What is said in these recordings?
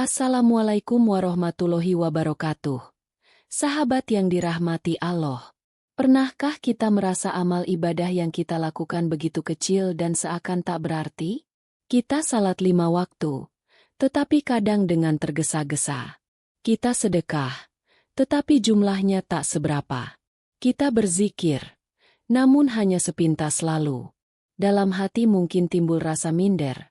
Assalamualaikum warahmatullahi wabarakatuh. Sahabat yang dirahmati Allah. Pernahkah kita merasa amal ibadah yang kita lakukan begitu kecil dan seakan tak berarti? Kita salat 5 waktu, tetapi kadang dengan tergesa-gesa. Kita sedekah, tetapi jumlahnya tak seberapa. Kita berzikir, namun hanya sepintas lalu. Dalam hati mungkin timbul rasa minder.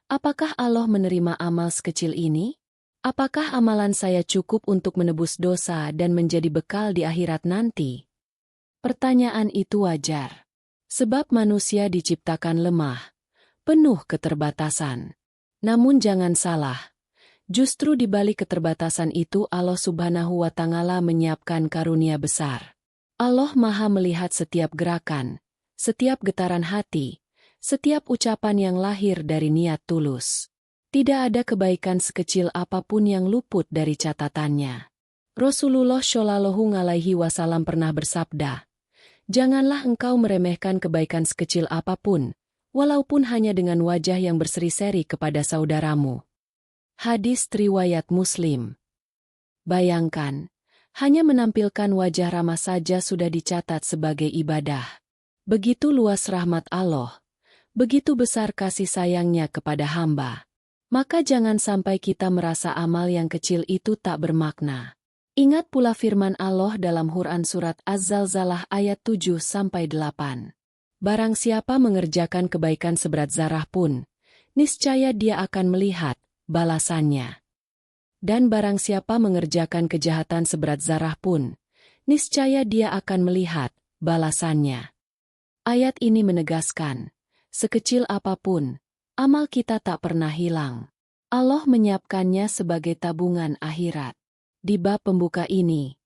Apakah Allah menerima amal sekecil ini? Apakah amalan saya cukup untuk menebus dosa dan menjadi bekal di akhirat nanti? Pertanyaan itu wajar. Sebab manusia diciptakan lemah, penuh keterbatasan. Namun jangan salah, justru di balik keterbatasan itu Allah Subhanahu wa Ta'ala menyiapkan karunia besar. Allah Maha melihat setiap gerakan, setiap getaran hati, setiap ucapan yang lahir dari niat tulus. Tidak ada kebaikan sekecil apapun yang luput dari catatannya. Rasulullah Shallallahu Alaihi Wasallam pernah bersabda, "Janganlah engkau meremehkan kebaikan sekecil apapun, walaupun hanya dengan wajah yang berseri-seri kepada saudaramu." Hadis riwayat Muslim. Bayangkan, hanya menampilkan wajah ramah saja sudah dicatat sebagai ibadah. Begitu luas rahmat Allah. Begitu besar kasih sayangnya kepada hamba. Maka jangan sampai kita merasa amal yang kecil itu tak bermakna. Ingat pula firman Allah dalam Quran Surat Az-Zalzalah ayat 7-8. Barang siapa mengerjakan kebaikan seberat zarah pun, niscaya dia akan melihat balasannya. Dan barang siapa mengerjakan kejahatan seberat zarah pun, niscaya dia akan melihat balasannya. Ayat ini menegaskan, sekecil apapun, amal kita tak pernah hilang. Allah menyiapkannya sebagai tabungan akhirat. Di bab pembuka ini,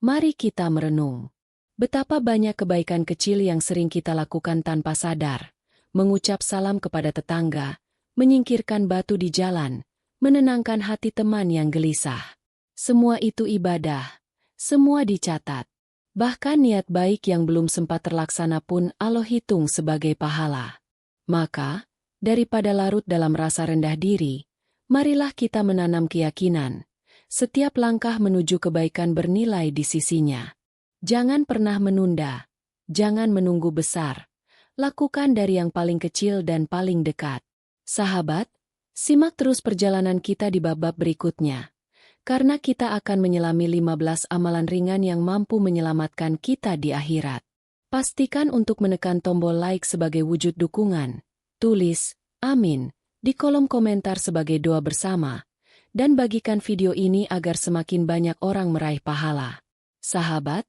mari kita merenung. Betapa banyak kebaikan kecil yang sering kita lakukan tanpa sadar. Mengucap salam kepada tetangga, menyingkirkan batu di jalan, menenangkan hati teman yang gelisah. Semua itu ibadah, semua dicatat. Bahkan niat baik yang belum sempat terlaksana pun Allah hitung sebagai pahala. Maka, daripada larut dalam rasa rendah diri, marilah kita menanam keyakinan. Setiap langkah menuju kebaikan bernilai di sisinya. Jangan pernah menunda, jangan menunggu besar. Lakukan dari yang paling kecil dan paling dekat. Sahabat, simak terus perjalanan kita di bab-bab berikutnya. Karena kita akan menyelami 15 amalan ringan yang mampu menyelamatkan kita di akhirat. Pastikan untuk menekan tombol like sebagai wujud dukungan. Tulis, amin, di kolom komentar sebagai doa bersama. Dan bagikan video ini agar semakin banyak orang meraih pahala. Sahabat,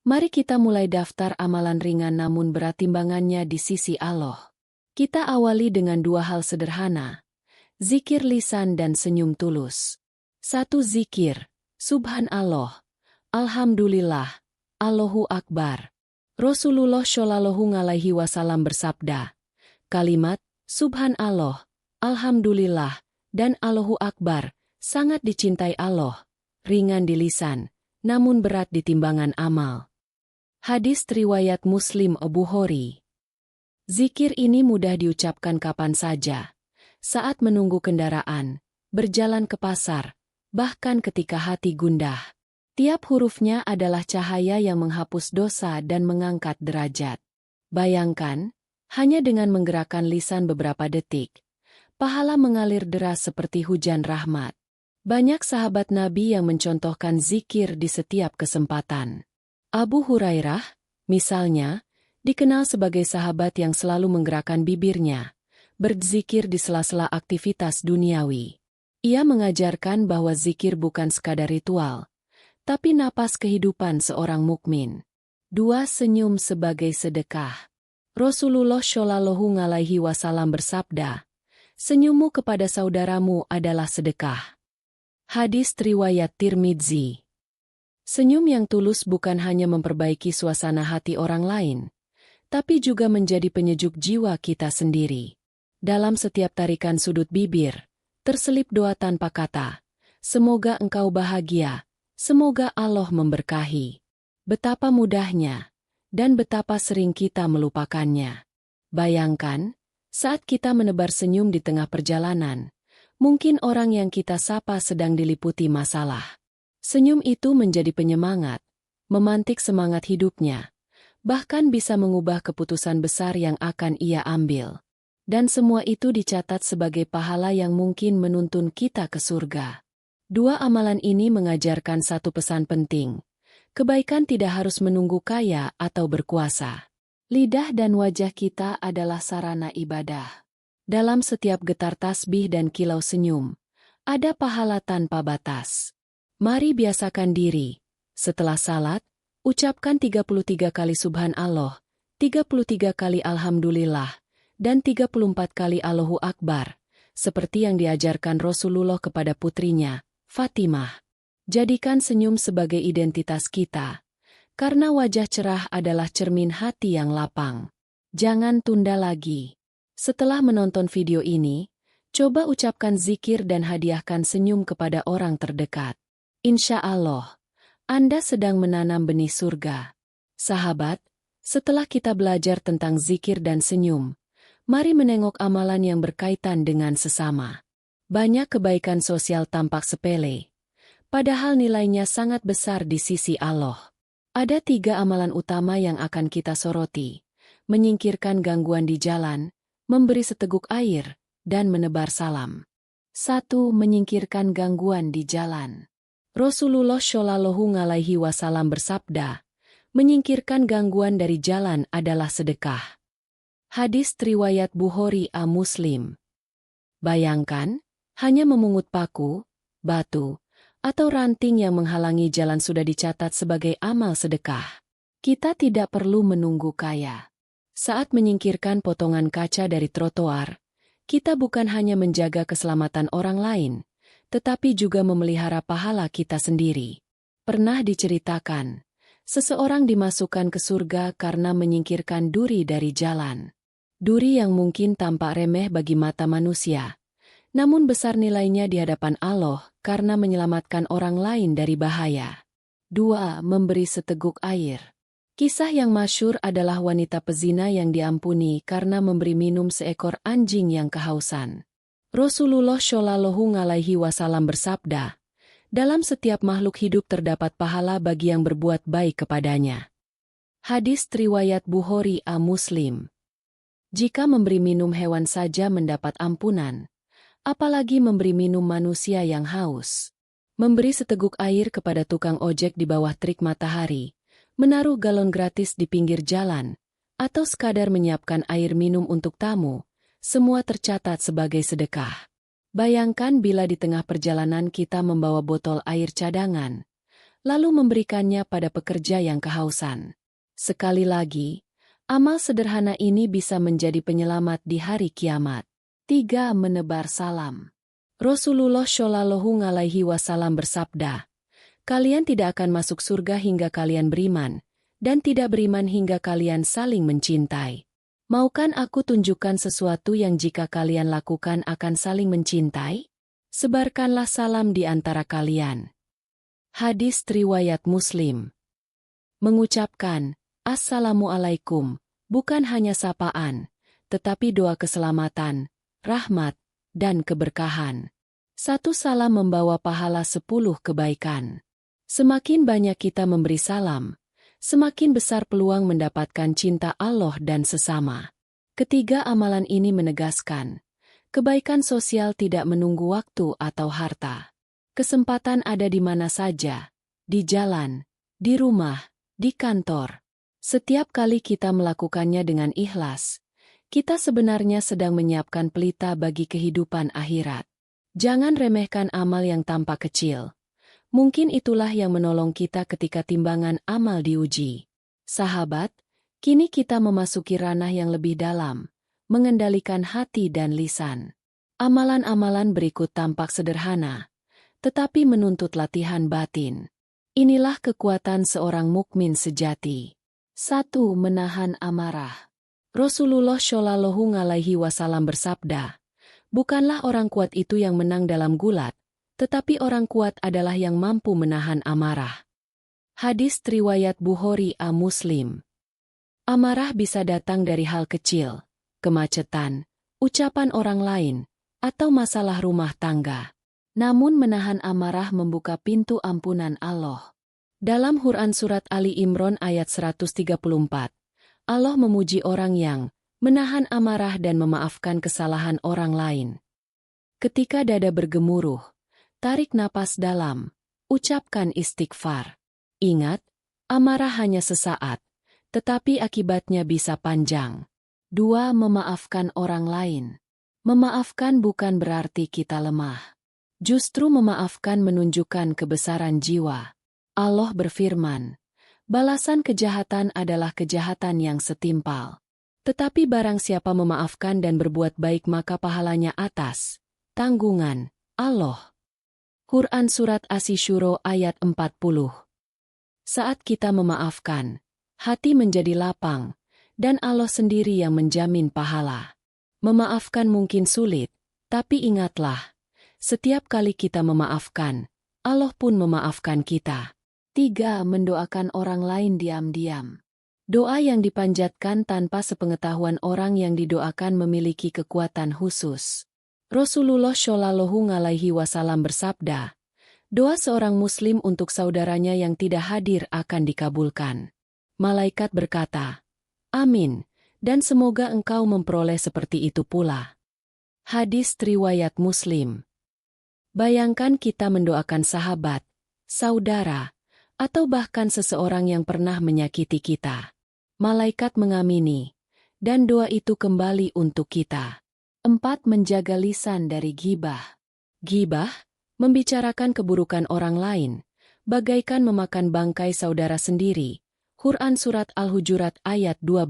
mari kita mulai daftar amalan ringan namun berat timbangannya di sisi Allah. Kita awali dengan 2 hal sederhana. Zikir lisan dan senyum tulus. 1. Zikir, Subhanallah, Alhamdulillah, Allahu Akbar. Rasulullah Shallallahu Alaihi Wasallam bersabda, kalimat Subhanallah, Alhamdulillah, dan Allahu Akbar sangat dicintai Allah, ringan di lisan, namun berat di timbangan amal. Hadis riwayat Muslim Bukhari. Zikir ini mudah diucapkan kapan saja, saat menunggu kendaraan, berjalan ke pasar, bahkan ketika hati gundah. Tiap hurufnya adalah cahaya yang menghapus dosa dan mengangkat derajat. Bayangkan, hanya dengan menggerakkan lisan beberapa detik, pahala mengalir deras seperti hujan rahmat. Banyak sahabat Nabi yang mencontohkan zikir di setiap kesempatan. Abu Hurairah, misalnya, dikenal sebagai sahabat yang selalu menggerakkan bibirnya, berzikir di sela-sela aktivitas duniawi. Ia mengajarkan bahwa zikir bukan sekadar ritual, tapi napas kehidupan seorang mukmin. 2. Senyum sebagai sedekah. Rasulullah Shallallahu Alaihi Wasallam bersabda, senyummu kepada saudaramu adalah sedekah. Hadis riwayat Tirmidzi. Senyum yang tulus bukan hanya memperbaiki suasana hati orang lain, tapi juga menjadi penyejuk jiwa kita sendiri. Dalam setiap tarikan sudut bibir, terselip doa tanpa kata, semoga engkau bahagia, semoga Allah memberkahi. Betapa mudahnya, dan betapa sering kita melupakannya. Bayangkan, saat kita menebar senyum di tengah perjalanan, Mungkin orang yang kita sapa sedang diliputi masalah. Senyum itu menjadi penyemangat, memantik semangat hidupnya, bahkan bisa mengubah keputusan besar yang akan ia ambil. Dan semua itu dicatat sebagai pahala yang mungkin menuntun kita ke surga. Dua amalan ini mengajarkan satu pesan penting. Kebaikan tidak harus menunggu kaya atau berkuasa. Lidah dan wajah kita adalah sarana ibadah. Dalam setiap getar tasbih dan kilau senyum, ada pahala tanpa batas. Mari biasakan diri. Setelah salat, ucapkan 33 kali Subhanallah, 33 kali Alhamdulillah, dan 34 kali Allahu Akbar, seperti yang diajarkan Rasulullah kepada putrinya, Fatimah. Jadikan senyum sebagai identitas kita, karena wajah cerah adalah cermin hati yang lapang. Jangan tunda lagi. Setelah menonton video ini, coba ucapkan zikir dan hadiahkan senyum kepada orang terdekat. Insya Allah, Anda sedang menanam benih surga. Sahabat, setelah kita belajar tentang zikir dan senyum, mari menengok amalan yang berkaitan dengan sesama. Banyak kebaikan sosial tampak sepele, padahal nilainya sangat besar di sisi Allah. Ada 3 amalan utama yang akan kita soroti: menyingkirkan gangguan di jalan, memberi seteguk air, dan menebar salam. 1. Menyingkirkan gangguan di jalan. Rasulullah Shallallahu Alaihi Wasallam bersabda, menyingkirkan gangguan dari jalan adalah sedekah. Hadis riwayat Bukhari a Muslim. Bayangkan, hanya memungut paku, batu, atau ranting yang menghalangi jalan sudah dicatat sebagai amal sedekah. Kita tidak perlu menunggu kaya. Saat menyingkirkan potongan kaca dari trotoar, kita bukan hanya menjaga keselamatan orang lain, tetapi juga memelihara pahala kita sendiri. Pernah diceritakan, seseorang dimasukkan ke surga karena menyingkirkan duri dari jalan. Duri yang mungkin tampak remeh bagi mata manusia, namun besar nilainya di hadapan Allah karena menyelamatkan orang lain dari bahaya. 2. Memberi seteguk air. Kisah yang masyhur adalah wanita pezina yang diampuni karena memberi minum seekor anjing yang kehausan. Rasulullah Shallallahu Alaihi Wasallam bersabda, dalam setiap makhluk hidup terdapat pahala bagi yang berbuat baik kepadanya. Hadis riwayat Bukhari a Muslim. Jika memberi minum hewan saja mendapat ampunan, apalagi memberi minum manusia yang haus. Memberi seteguk air kepada tukang ojek di bawah terik matahari, menaruh galon gratis di pinggir jalan, atau sekadar menyiapkan air minum untuk tamu, semua tercatat sebagai sedekah. Bayangkan bila di tengah perjalanan kita membawa botol air cadangan, lalu memberikannya pada pekerja yang kehausan. Sekali lagi, amal sederhana ini bisa menjadi penyelamat di hari kiamat. 3. Menebar salam. Rasulullah Shallallahu Alaihi Wasallam bersabda, kalian tidak akan masuk surga hingga kalian beriman, dan tidak beriman hingga kalian saling mencintai. Maukan aku tunjukkan sesuatu yang jika kalian lakukan akan saling mencintai? Sebarkanlah salam di antara kalian. Hadis riwayat Muslim. Mengucapkan, Assalamualaikum, bukan hanya sapaan, tetapi doa keselamatan, rahmat, dan keberkahan. Satu salam membawa pahala 10 kebaikan. Semakin banyak kita memberi salam, semakin besar peluang mendapatkan cinta Allah dan sesama. Ketiga amalan ini menegaskan, kebaikan sosial tidak menunggu waktu atau harta. Kesempatan ada di mana saja, di jalan, di rumah, di kantor. Setiap kali kita melakukannya dengan ikhlas, kita sebenarnya sedang menyiapkan pelita bagi kehidupan akhirat. Jangan remehkan amal yang tampak kecil. Mungkin itulah yang menolong kita ketika timbangan amal diuji. Sahabat, kini kita memasuki ranah yang lebih dalam, mengendalikan hati dan lisan. Amalan-amalan berikut tampak sederhana, tetapi menuntut latihan batin. Inilah kekuatan seorang mukmin sejati. 1. Menahan amarah. Rasulullah Shallallahu Alaihi Wasallam bersabda, bukanlah orang kuat itu yang menang dalam gulat, tetapi orang kuat adalah yang mampu menahan amarah. Hadis riwayat Bukhari a Muslim. Amarah bisa datang dari hal kecil, kemacetan, ucapan orang lain, atau masalah rumah tangga. Namun menahan amarah membuka pintu ampunan Allah. Dalam Quran Surat Ali Imran ayat 134, Allah memuji orang yang menahan amarah dan memaafkan kesalahan orang lain. Ketika dada bergemuruh, tarik napas dalam, ucapkan istighfar. Ingat, amarah hanya sesaat, tetapi akibatnya bisa panjang. 2. Memaafkan orang lain. Memaafkan bukan berarti kita lemah. Justru memaafkan menunjukkan kebesaran jiwa. Allah berfirman, balasan kejahatan adalah kejahatan yang setimpal. Tetapi barang siapa memaafkan dan berbuat baik maka pahalanya atas tanggungan Allah. Quran Surat Asy-Syura ayat 40. Saat kita memaafkan, hati menjadi lapang, dan Allah sendiri yang menjamin pahala. Memaafkan mungkin sulit, tapi ingatlah, setiap kali kita memaafkan, Allah pun memaafkan kita. 3. Mendoakan orang lain diam-diam. Doa yang dipanjatkan tanpa sepengetahuan orang yang didoakan memiliki kekuatan khusus. Rasulullah Shallallahu Alaihi Wasallam bersabda, doa seorang muslim untuk saudaranya yang tidak hadir akan dikabulkan. Malaikat berkata, amin, dan semoga engkau memperoleh seperti itu pula. Hadis riwayat Muslim. Bayangkan kita mendoakan sahabat, saudara, atau bahkan seseorang yang pernah menyakiti kita. Malaikat mengamini, dan doa itu kembali untuk kita. 4. Menjaga lisan dari ghibah. Ghibah, membicarakan keburukan orang lain, bagaikan memakan bangkai saudara sendiri. Quran Surat Al-Hujurat ayat 12.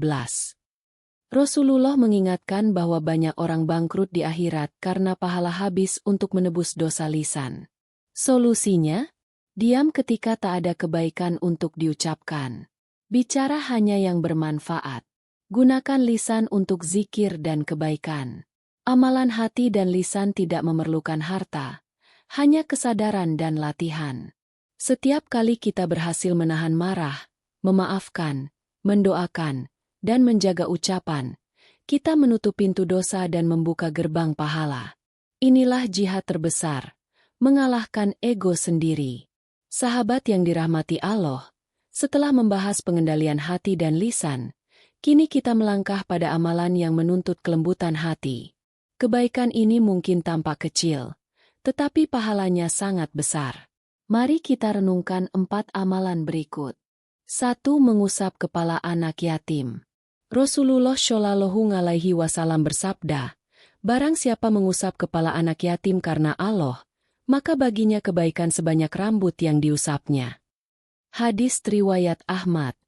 Rasulullah mengingatkan bahwa banyak orang bangkrut di akhirat karena pahala habis untuk menebus dosa lisan. Solusinya? Diam ketika tak ada kebaikan untuk diucapkan. Bicara hanya yang bermanfaat. Gunakan lisan untuk zikir dan kebaikan. Amalan hati dan lisan tidak memerlukan harta, hanya kesadaran dan latihan. Setiap kali kita berhasil menahan marah, memaafkan, mendoakan, dan menjaga ucapan, kita menutup pintu dosa dan membuka gerbang pahala. Inilah jihad terbesar, mengalahkan ego sendiri. Sahabat yang dirahmati Allah, setelah membahas pengendalian hati dan lisan, kini kita melangkah pada amalan yang menuntut kelembutan hati. Kebaikan ini mungkin tampak kecil, tetapi pahalanya sangat besar. Mari kita renungkan 4 amalan berikut. 1. Mengusap kepala anak yatim. Rasulullah Shallallahu Alaihi Wasallam bersabda, barang siapa mengusap kepala anak yatim karena Allah, maka baginya kebaikan sebanyak rambut yang diusapnya. Hadis riwayat Ahmad.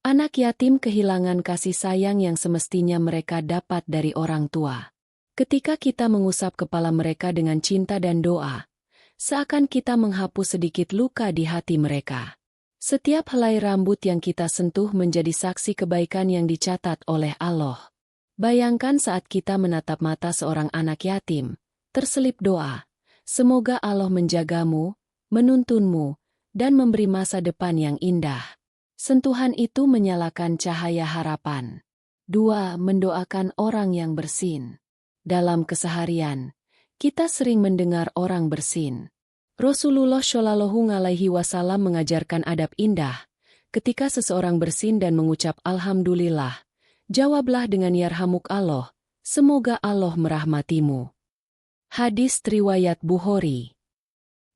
Anak yatim kehilangan kasih sayang yang semestinya mereka dapat dari orang tua. Ketika kita mengusap kepala mereka dengan cinta dan doa, seakan kita menghapus sedikit luka di hati mereka. Setiap helai rambut yang kita sentuh menjadi saksi kebaikan yang dicatat oleh Allah. Bayangkan saat kita menatap mata seorang anak yatim, terselip doa, semoga Allah menjagamu, menuntunmu, dan memberi masa depan yang indah. Sentuhan itu menyalakan cahaya harapan. 2. Mendoakan orang yang bersin. Dalam keseharian, kita sering mendengar orang bersin. Rasulullah Shallallahu Alaihi Wasallam mengajarkan adab indah. Ketika seseorang bersin dan mengucap Alhamdulillah, jawablah dengan Yarhamuk Allah, semoga Allah merahmatimu. Hadis riwayat Bukhari.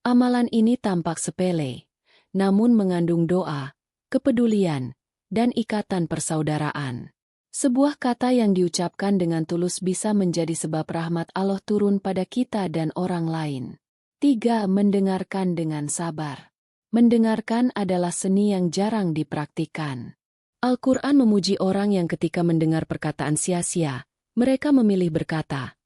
Amalan ini tampak sepele, namun mengandung doa, kepedulian, dan ikatan persaudaraan. Sebuah kata yang diucapkan dengan tulus bisa menjadi sebab rahmat Allah turun pada kita dan orang lain. 3. Mendengarkan dengan sabar. Mendengarkan adalah seni yang jarang dipraktikkan. Al-Quran memuji orang yang ketika mendengar perkataan sia-sia, mereka memilih berkata,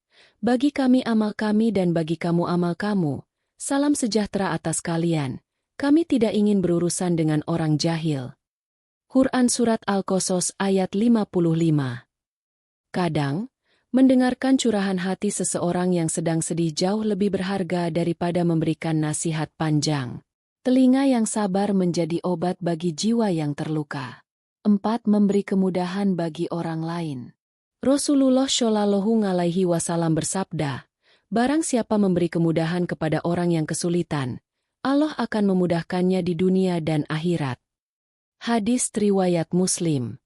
bagi kami amal kami dan bagi kamu amal kamu, salam sejahtera atas kalian, kami tidak ingin berurusan dengan orang jahil. Quran Surat Al-Qasas ayat 55. Kadang, mendengarkan curahan hati seseorang yang sedang sedih jauh lebih berharga daripada memberikan nasihat panjang. Telinga yang sabar menjadi obat bagi jiwa yang terluka. 4. Memberi kemudahan bagi orang lain. Rasulullah Shallallahu Alaihi Wasallam bersabda, Barang siapa memberi kemudahan kepada orang yang kesulitan, Allah akan memudahkannya di dunia dan akhirat. Hadis riwayat Muslim.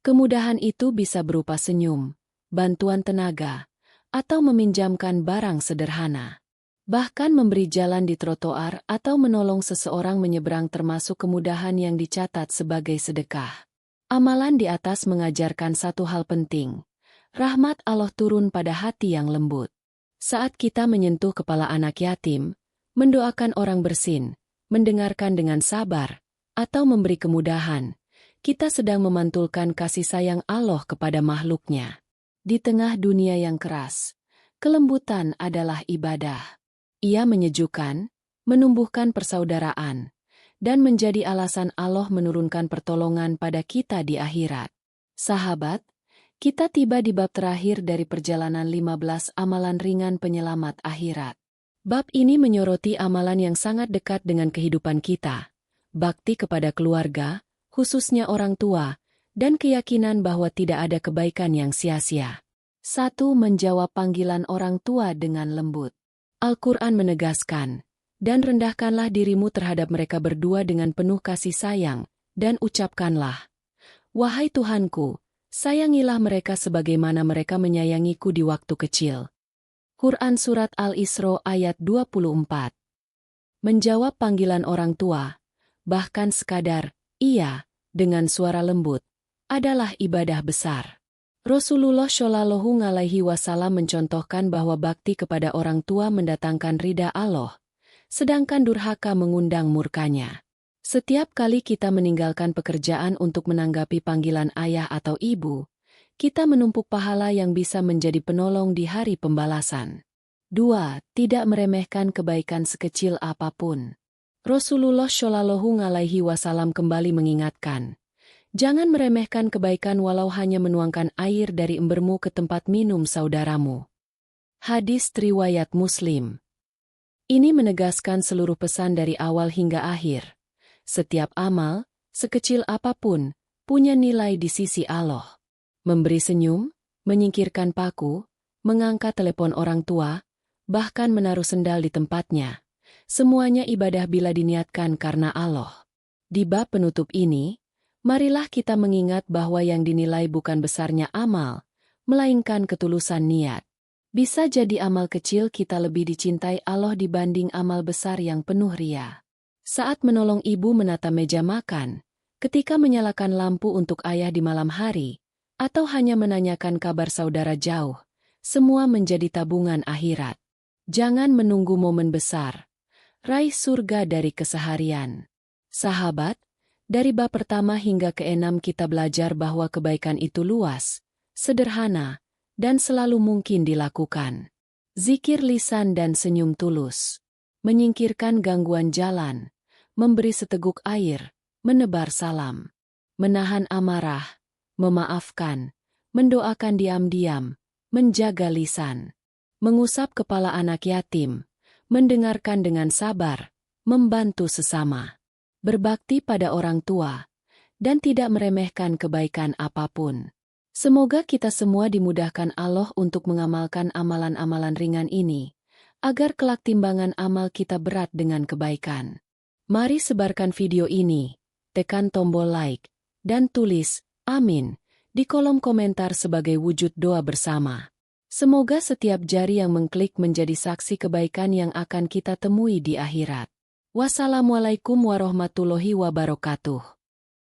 Kemudahan itu bisa berupa senyum, bantuan tenaga, atau meminjamkan barang sederhana. Bahkan memberi jalan di trotoar atau menolong seseorang menyeberang termasuk kemudahan yang dicatat sebagai sedekah. Amalan di atas mengajarkan satu hal penting. Rahmat Allah turun pada hati yang lembut. Saat kita menyentuh kepala anak yatim, mendoakan orang bersin, mendengarkan dengan sabar, atau memberi kemudahan, kita sedang memantulkan kasih sayang Allah kepada makhluknya. Di tengah dunia yang keras, kelembutan adalah ibadah. Ia menyejukkan, menumbuhkan persaudaraan, dan menjadi alasan Allah menurunkan pertolongan pada kita di akhirat. Sahabat, kita tiba di bab terakhir dari perjalanan 15 amalan ringan penyelamat akhirat. Bab ini menyoroti amalan yang sangat dekat dengan kehidupan kita, bakti kepada keluarga, khususnya orang tua, dan keyakinan bahwa tidak ada kebaikan yang sia-sia. 1. Menjawab panggilan orang tua dengan lembut. Al-Quran menegaskan, dan rendahkanlah dirimu terhadap mereka berdua dengan penuh kasih sayang, dan ucapkanlah, wahai Tuhanku, sayangilah mereka sebagaimana mereka menyayangiku di waktu kecil. Quran Surat Al-Isra ayat 24. Menjawab panggilan orang tua, bahkan sekadar, iya, dengan suara lembut, adalah ibadah besar. Rasulullah Shallallahu Alaihi Wasallam mencontohkan bahwa bakti kepada orang tua mendatangkan ridha Allah, sedangkan durhaka mengundang murkanya. Setiap kali kita meninggalkan pekerjaan untuk menanggapi panggilan ayah atau ibu, kita menumpuk pahala yang bisa menjadi penolong di hari pembalasan. 2. Tidak meremehkan kebaikan sekecil apapun. Rasulullah Shallallahu Alaihi Wasallam kembali mengingatkan, jangan meremehkan kebaikan walau hanya menuangkan air dari embermu ke tempat minum saudaramu. Hadis riwayat Muslim. Ini menegaskan seluruh pesan dari awal hingga akhir. Setiap amal, sekecil apapun, punya nilai di sisi Allah. Memberi senyum, menyingkirkan paku, mengangkat telepon orang tua, bahkan menaruh sendal di tempatnya. Semuanya ibadah bila diniatkan karena Allah. Di bab penutup ini, marilah kita mengingat bahwa yang dinilai bukan besarnya amal, melainkan ketulusan niat. Bisa jadi amal kecil kita lebih dicintai Allah dibanding amal besar yang penuh ria. Saat menolong ibu menata meja makan, ketika menyalakan lampu untuk ayah di malam hari, atau hanya menanyakan kabar saudara jauh, semua menjadi tabungan akhirat. Jangan menunggu momen besar. Raih surga dari keseharian. Sahabat, dari bab pertama hingga ke-6 kita belajar bahwa kebaikan itu luas, sederhana, dan selalu mungkin dilakukan. Zikir lisan dan senyum tulus. Menyingkirkan gangguan jalan. Memberi seteguk air, menebar salam, menahan amarah, memaafkan, mendoakan diam-diam, menjaga lisan, mengusap kepala anak yatim, mendengarkan dengan sabar, membantu sesama, berbakti pada orang tua, dan tidak meremehkan kebaikan apapun. Semoga kita semua dimudahkan Allah untuk mengamalkan amalan-amalan ringan ini, agar kelak timbangan amal kita berat dengan kebaikan. Mari sebarkan video ini, tekan tombol like, dan tulis, amin, di kolom komentar sebagai wujud doa bersama. Semoga setiap jari yang mengklik menjadi saksi kebaikan yang akan kita temui di akhirat. Wassalamualaikum warahmatullahi wabarakatuh.